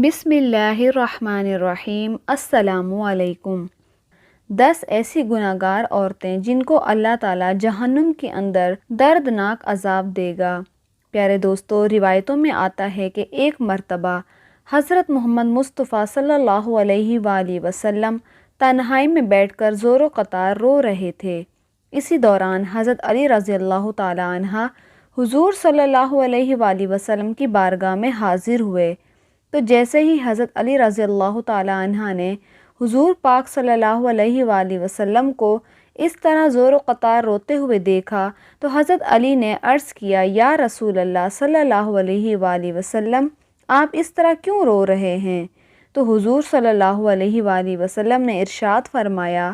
بسم اللہ الرحمن الرحیم۔ السلام علیکم۔ 10 ایسی گناہگار عورتیں جن کو اللہ تعالیٰ جہنم کے اندر دردناک عذاب دے گا۔ پیارے دوستو، روایتوں میں آتا ہے کہ ایک مرتبہ حضرت محمد مصطفیٰ صلی اللہ علیہ وآلہ وسلم تنہائی میں بیٹھ کر زور و قطار رو رہے تھے۔ اسی دوران حضرت علی رضی اللہ تعالیٰ عنہ حضور صلی اللہ علیہ وآلہ وسلم کی بارگاہ میں حاضر ہوئے، تو جیسے ہی حضرت علی رضی اللہ تعالیٰ عنہ نے حضور پاک صلی اللہ علیہ وآلہ وسلم کو اس طرح زور و قطار روتے ہوئے دیکھا تو حضرت علی نے عرض کیا، یا رسول اللہ صلی اللہ علیہ وآلہ وسلم، آپ اس طرح کیوں رو رہے ہیں؟ تو حضور صلی اللہ علیہ وآلہ وسلم نے ارشاد فرمایا،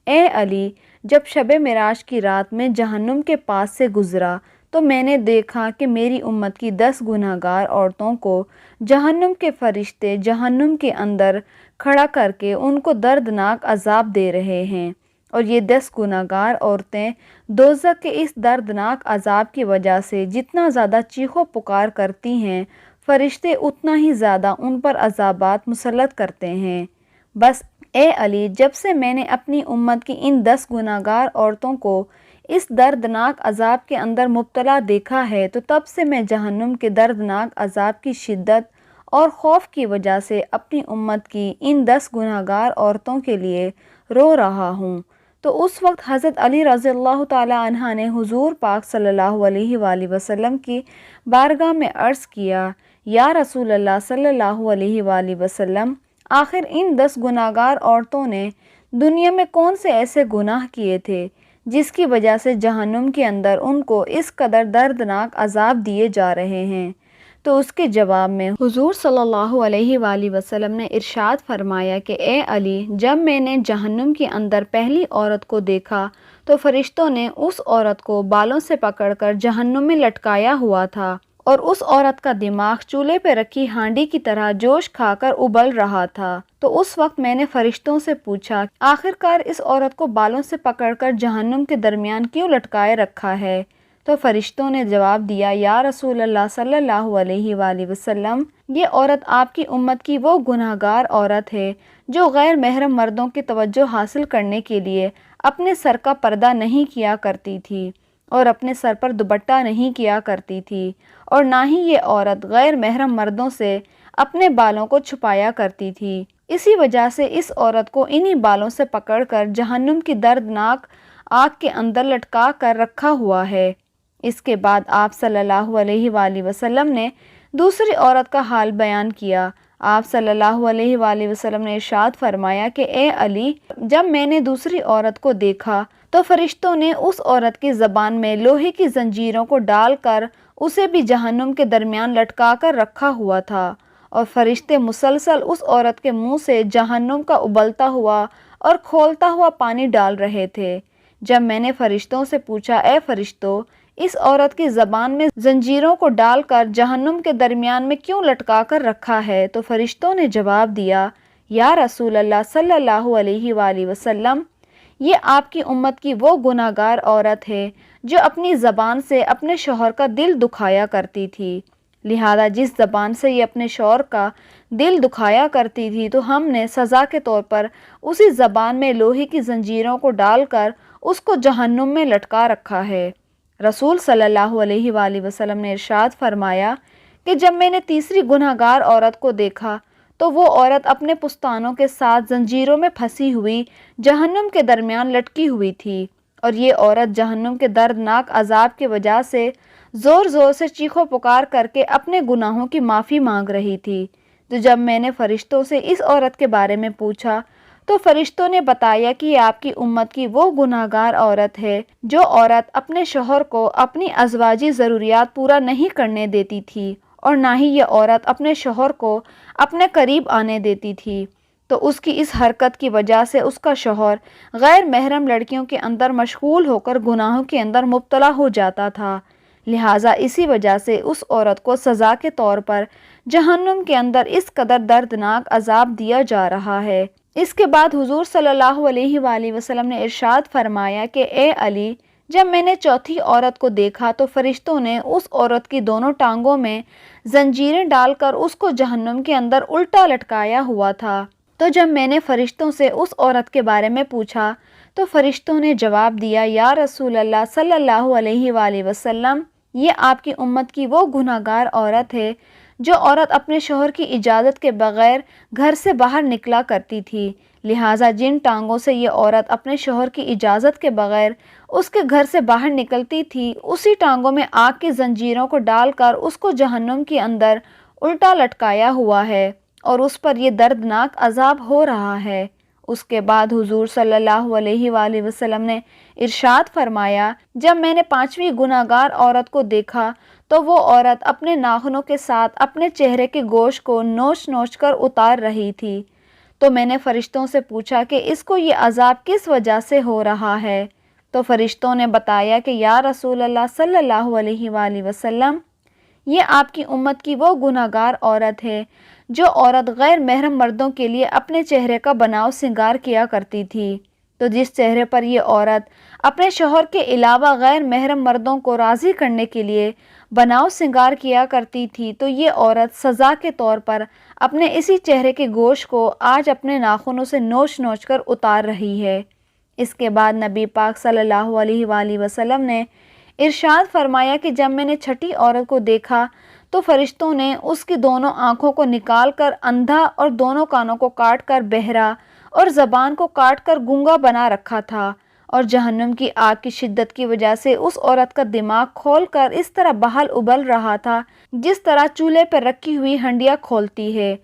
اے علی، جب شب معراج کی رات میں جہنم کے پاس سے گزرا تو میں نے دیکھا کہ میری امت کی 10 گناہگار عورتوں کو جہنم کے فرشتے جہنم کے اندر کھڑا کر کے ان کو دردناک عذاب دے رہے ہیں، اور یہ 10 گناہگار عورتیں دوزخ کے اس دردناک عذاب کی وجہ سے جتنا زیادہ چیخ و پکار کرتی ہیں، فرشتے اتنا ہی زیادہ ان پر عذابات مسلط کرتے ہیں۔ بس اے علی، جب سے میں نے اپنی امت کی ان 10 گناہگار عورتوں کو اس دردناک عذاب کے اندر مبتلا دیکھا ہے تو تب سے میں جہنم کے دردناک عذاب کی شدت اور خوف کی وجہ سے اپنی امت کی ان 10 گناہگار عورتوں کے لیے رو رہا ہوں۔ تو اس وقت حضرت علی رضی اللہ تعالی عنہ نے حضور پاک صلی اللہ علیہ وآلہ وسلم کی بارگاہ میں عرض کیا، یا رسول اللہ صلی اللہ علیہ وآلہ وسلم، آخر ان 10 گناہگار عورتوں نے دنیا میں کون سے ایسے گناہ کیے تھے جس کی وجہ سے جہنم کے اندر ان کو اس قدر دردناک عذاب دیے جا رہے ہیں؟ تو اس کے جواب میں حضور صلی اللہ علیہ وآلہ وسلم نے ارشاد فرمایا کہ اے علی، جب میں نے جہنم کے اندر پہلی عورت کو دیکھا تو فرشتوں نے اس عورت کو بالوں سے پکڑ کر جہنم میں لٹکایا ہوا تھا، اور اس عورت کا دماغ چولہے پہ رکھی ہانڈی کی طرح جوش کھا کر ابل رہا تھا۔ تو اس وقت میں نے فرشتوں سے پوچھا، آخر کار اس عورت کو بالوں سے پکڑ کر جہنم کے درمیان کیوں لٹکائے رکھا ہے؟ تو فرشتوں نے جواب دیا، یا رسول اللہ صلی اللہ علیہ وآلہ وسلم، یہ عورت آپ کی امت کی وہ گناہگار عورت ہے جو غیر محرم مردوں کی توجہ حاصل کرنے کے لیے اپنے سر کا پردہ نہیں کیا کرتی تھی اور اپنے سر پر دوپٹہ نہیں کیا کرتی تھی، اور نہ ہی یہ عورت غیر محرم مردوں سے اپنے بالوں کو چھپایا کرتی تھی۔ اسی وجہ سے اس عورت کو انہی بالوں سے پکڑ کر جہنم کی دردناک آگ کے اندر لٹکا کر رکھا ہوا ہے۔ اس کے بعد آپ صلی اللہ علیہ وآلہ وسلم نے دوسری عورت کا حال بیان کیا۔ آپ صلی اللہ علیہ وآلہ وسلم نے ارشاد فرمایا کہ اے علی، جب میں نے دوسری عورت کو دیکھا تو فرشتوں نے اس عورت کی زبان میں لوہے کی زنجیروں کو ڈال کر اسے بھی جہنم کے درمیان لٹکا کر رکھا ہوا تھا، اور فرشتے مسلسل اس عورت کے منہ سے جہنم کا ابلتا ہوا اور کھولتا ہوا پانی ڈال رہے تھے۔ جب میں نے فرشتوں سے پوچھا، اے فرشتوں، اس عورت کی زبان میں زنجیروں کو ڈال کر جہنم کے درمیان میں کیوں لٹکا کر رکھا ہے؟ تو فرشتوں نے جواب دیا، یا رسول اللہ صلی اللہ علیہ وآلہ وسلم، یہ آپ کی امت کی وہ گناہگار عورت ہے جو اپنی زبان سے اپنے شوہر کا دل دکھایا کرتی تھی، لہذا جس زبان سے یہ اپنے شوہر کا دل دکھایا کرتی تھی تو ہم نے سزا کے طور پر اسی زبان میں لوہے کی زنجیروں کو ڈال کر اس کو جہنم میں لٹکا رکھا ہے۔ رسول صلی اللہ علیہ وآلہ وسلم نے ارشاد فرمایا کہ جب میں نے تیسری گناہگار عورت کو دیکھا تو وہ عورت اپنے پستانوں کے ساتھ زنجیروں میں پھنسی ہوئی جہنم کے درمیان لٹکی ہوئی تھی، اور یہ عورت جہنم کے دردناک عذاب کی وجہ سے زور زور سے چیخ و پکار کر کے اپنے گناہوں کی معافی مانگ رہی تھی۔ تو جب میں نے فرشتوں سے اس عورت کے بارے میں پوچھا تو فرشتوں نے بتایا کہ یہ آپ کی امت کی وہ گناہگار عورت ہے جو عورت اپنے شوہر کو اپنی ازواجی ضروریات پورا نہیں کرنے دیتی تھی، اور نہ ہی یہ عورت اپنے شوہر کو اپنے قریب آنے دیتی تھی۔ تو اس کی اس حرکت کی وجہ سے اس کا شوہر غیر محرم لڑکیوں کے اندر مشغول ہو کر گناہوں کے اندر مبتلا ہو جاتا تھا، لہٰذا اسی وجہ سے اس عورت کو سزا کے طور پر جہنم کے اندر اس قدر دردناک عذاب دیا جا رہا ہے۔ اس کے بعد حضور صلی اللہ علیہ وآلہ وسلم نے ارشاد فرمایا کہ اے علی، جب میں نے چوتھی عورت کو دیکھا تو فرشتوں نے اس عورت کی دونوں ٹانگوں میں زنجیریں ڈال کر اس کو جہنم کے اندر الٹا لٹکایا ہوا تھا۔ تو جب میں نے فرشتوں سے اس عورت کے بارے میں پوچھا تو فرشتوں نے جواب دیا، یا رسول اللہ صلی اللہ علیہ وآلہ وسلم، یہ آپ کی امت کی وہ گناہگار عورت ہے جو عورت اپنے شوہر کی اجازت کے بغیر گھر سے باہر نکلا کرتی تھی، لہٰذا جن ٹانگوں سے یہ عورت اپنے شوہر کی اجازت کے بغیر اس کے گھر سے باہر نکلتی تھی، اسی ٹانگوں میں آگ کی زنجیروں کو ڈال کر اس کو جہنم کے اندر الٹا لٹکایا ہوا ہے اور اس پر یہ دردناک عذاب ہو رہا ہے۔ اس کے بعد حضور صلی اللہ علیہ وآلہ وسلم نے ارشاد فرمایا، جب میں نے پانچویں گناہگار عورت کو دیکھا تو وہ عورت اپنے ناخنوں کے ساتھ اپنے چہرے کے گوشت کو نوچ نوچ کر اتار رہی تھی۔ تو میں نے فرشتوں سے پوچھا کہ اس کو یہ عذاب کس وجہ سے ہو رہا ہے؟ تو فرشتوں نے بتایا کہ یا رسول اللہ صلی اللہ علیہ وآلہ وسلم، یہ آپ کی امت کی وہ گناہگار عورت ہے جو عورت غیر محرم مردوں کے لیے اپنے چہرے کا بناؤ سنگار کیا کرتی تھی۔ تو جس چہرے پر یہ عورت اپنے شوہر کے علاوہ غیر محرم مردوں کو راضی کرنے کے لیے بناؤ سنگار کیا کرتی تھی، تو یہ عورت سزا کے طور پر اپنے اسی چہرے کے گوشت کو آج اپنے ناخنوں سے نوچ نوچ کر اتار رہی ہے۔ اس کے بعد نبی پاک صلی اللہ علیہ وآلہ وسلم نے ارشاد فرمایا کہ جب میں نے چھٹی عورت کو دیکھا تو فرشتوں نے اس کی دونوں آنکھوں کو نکال کر اندھا اور دونوں کانوں کو کاٹ کر بہرا اور زبان کو کاٹ کر گونگا بنا رکھا تھا، اور جہنم کی آگ کی شدت کی وجہ سے اس عورت کا دماغ کھول کر اس طرح بہل ابل رہا تھا جس طرح چولہے پر رکھی ہوئی ہنڈیاں کھولتی ہے۔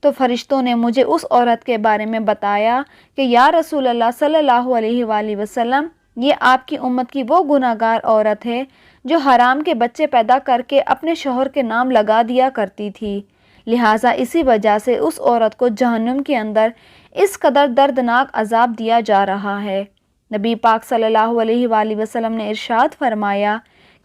تو فرشتوں نے مجھے اس عورت کے بارے میں بتایا کہ یا رسول اللہ صلی اللہ علیہ وآلہ وسلم، یہ آپ کی امت کی وہ گناہگار عورت ہے جو حرام کے بچے پیدا کر کے اپنے شوہر کے نام لگا دیا کرتی تھی، لہٰذا اسی وجہ سے اس عورت کو جہنم کے اندر اس قدر دردناک عذاب دیا جا رہا ہے۔ نبی پاک صلی اللہ علیہ وآلہ وسلم نے ارشاد فرمایا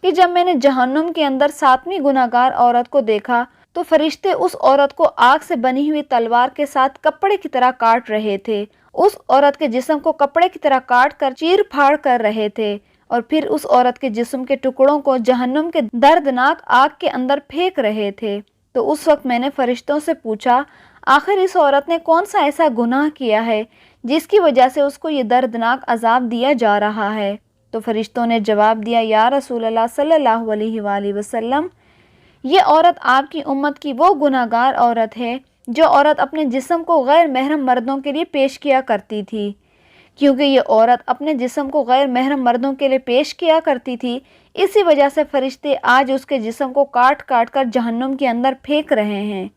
کہ جب میں نے جہنم کے اندر ساتویں گناہگار عورت کو دیکھا تو فرشتے اس عورت کو آگ سے بنی ہوئی تلوار کے ساتھ کپڑے کی طرح کاٹ رہے تھے، اس عورت کے جسم کو کپڑے کی طرح کاٹ کر چیر پھاڑ کر رہے تھے، اور پھر اس عورت کے جسم کے ٹکڑوں کو جہنم کے دردناک آگ کے اندر پھینک رہے تھے۔ تو اس وقت میں نے فرشتوں سے پوچھا، آخر اس عورت نے کون سا ایسا گناہ کیا ہے جس کی وجہ سے اس کو یہ دردناک عذاب دیا جا رہا ہے؟ تو فرشتوں نے جواب دیا، یا رسول اللہ صلی اللہ علیہ وآلہ وسلم، یہ عورت آپ کی امت کی وہ گناہگار عورت ہے جو عورت اپنے جسم کو غیر محرم مردوں کے لیے پیش کیا کرتی تھی۔ کیونکہ یہ عورت اپنے جسم کو غیر محرم مردوں کے لیے پیش کیا کرتی تھی، اسی وجہ سے فرشتے آج اس کے جسم کو کاٹ کاٹ کر جہنم کے اندر پھینک رہے ہیں۔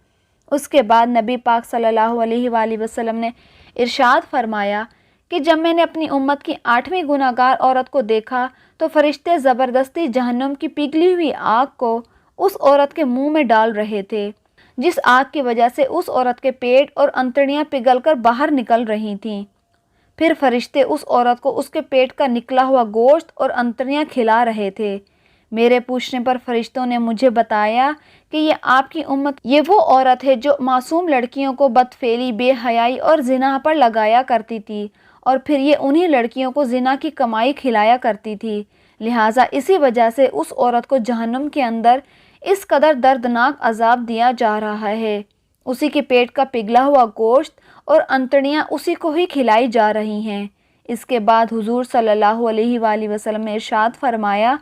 اس کے بعد نبی پاک صلی اللہ علیہ وآلہ وسلم نے ارشاد فرمایا کہ جب میں نے اپنی امت کی آٹھویں گناہگار عورت کو دیکھا تو فرشتے زبردستی جہنم کی پگھلی ہوئی آگ کو اس عورت کے منہ میں ڈال رہے تھے، جس آگ کی وجہ سے اس عورت کے پیٹ اور انتڑیاں پگھل کر باہر نکل رہی تھیں۔ پھر فرشتے اس عورت کو اس کے پیٹ کا نکلا ہوا گوشت اور انتڑیاں کھلا رہے تھے۔ میرے پوچھنے پر فرشتوں نے مجھے بتایا کہ یہ آپ کی امت یہ وہ عورت ہے جو معصوم لڑکیوں کو بدفعلی، بے حیائی اور زنا پر لگایا کرتی تھی، اور پھر یہ انہی لڑکیوں کو زنا کی کمائی کھلایا کرتی تھی، لہٰذا اسی وجہ سے اس عورت کو جہنم کے اندر اس قدر دردناک عذاب دیا جا رہا ہے۔ اسی کے پیٹ کا پگھلا ہوا گوشت اور انتڑیاں اسی کو ہی کھلائی جا رہی ہیں۔ اس کے بعد حضور صلی اللہ علیہ وآلہ وسلم نے ارشاد فرمایا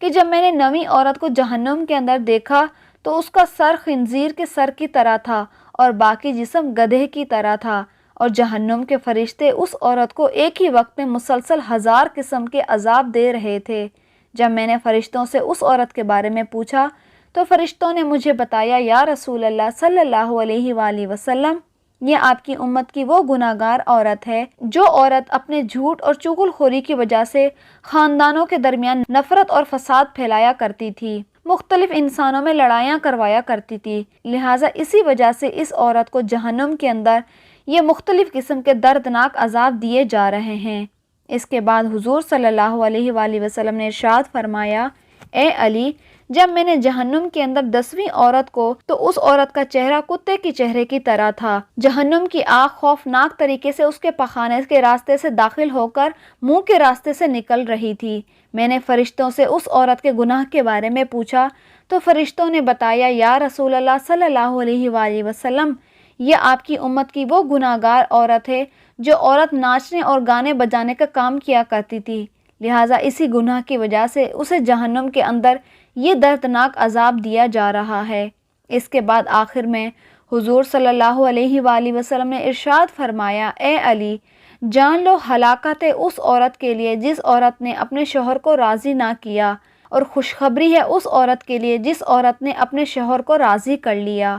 کہ جب میں نے نویں عورت کو جہنم کے اندر دیکھا تو اس کا سر خنزیر کے سر کی طرح تھا اور باقی جسم گدھے کی طرح تھا، اور جہنم کے فرشتے اس عورت کو ایک ہی وقت میں مسلسل 1000 قسم کے عذاب دے رہے تھے۔ جب میں نے فرشتوں سے اس عورت کے بارے میں پوچھا تو فرشتوں نے مجھے بتایا، یا رسول اللہ صلی اللہ علیہ وآلہ وسلم، یہ آپ کی امت کی وہ گناہگار عورت ہے جو عورت اپنے جھوٹ اور چغل خوری کی وجہ سے خاندانوں کے درمیان نفرت اور فساد پھیلایا کرتی تھی، مختلف انسانوں میں لڑائیاں کروایا کرتی تھی، لہٰذا اسی وجہ سے اس عورت کو جہنم کے اندر یہ مختلف قسم کے دردناک عذاب دیے جا رہے ہیں۔ اس کے بعد حضور صلی اللہ علیہ وآلہ وسلم نے ارشاد فرمایا، اے علی، جب میں نے جہنم کے اندر 10ویں عورت کو تو اس عورت کا چہرہ کتے کی چہرے کی طرح تھا۔ جہنم کی آگ خوفناک طریقے سے اس کے پخانے کے راستے سے داخل ہو کر منہ کے راستے سے نکل رہی تھی۔ میں نے فرشتوں سے اس عورت کے گناہ کے بارے میں پوچھا تو فرشتوں نے بتایا، یا رسول اللہ صلی اللہ علیہ وآلہ وسلم، یہ آپ کی امت کی وہ گناہگار عورت ہے جو عورت ناچنے اور گانے بجانے کا کام کیا کرتی تھی، لہٰذا اسی گناہ کی وجہ سے اسے جہنم کے اندر یہ دردناک عذاب دیا جا رہا ہے۔ اس کے بعد آخر میں حضور صلی اللہ علیہ وآلہ وسلم نے ارشاد فرمایا، اے علی، جان لو ہلاکت ہے اس عورت کے لیے جس عورت نے اپنے شوہر کو راضی نہ کیا، اور خوشخبری ہے اس عورت کے لیے جس عورت نے اپنے شوہر کو راضی کر لیا۔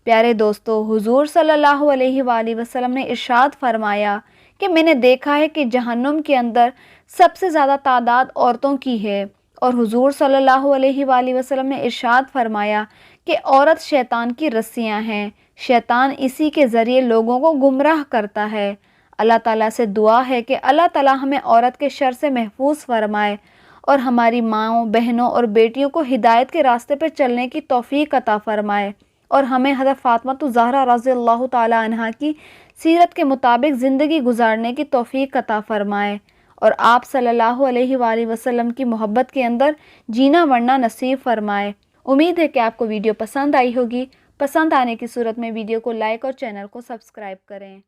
پیارے دوستو، حضور صلی اللہ علیہ وآلہ وسلم نے ارشاد فرمایا کہ میں نے دیکھا ہے کہ جہنم کے اندر سب سے زیادہ تعداد عورتوں کی ہے، اور حضور صلی اللہ علیہ وآلہ وسلم نے ارشاد فرمایا کہ عورت شیطان کی رسیاں ہیں، شیطان اسی کے ذریعے لوگوں کو گمراہ کرتا ہے۔ اللہ تعالیٰ سے دعا ہے کہ اللہ تعالیٰ ہمیں عورت کے شر سے محفوظ فرمائے اور ہماری ماؤں، بہنوں اور بیٹیوں کو ہدایت کے راستے پر چلنے کی توفیق عطا فرمائے، اور ہمیں حضرت فاطمہ الزہرا رضی اللہ تعالی عنہا کی سیرت کے مطابق زندگی گزارنے کی توفیق عطا فرمائے، اور آپ صلی اللہ علیہ وآلہ وسلم کی محبت کے اندر جینا مرنا نصیب فرمائے۔ امید ہے کہ آپ کو ویڈیو پسند آئی ہوگی۔ پسند آنے کی صورت میں ویڈیو کو لائک اور چینل کو سبسکرائب کریں۔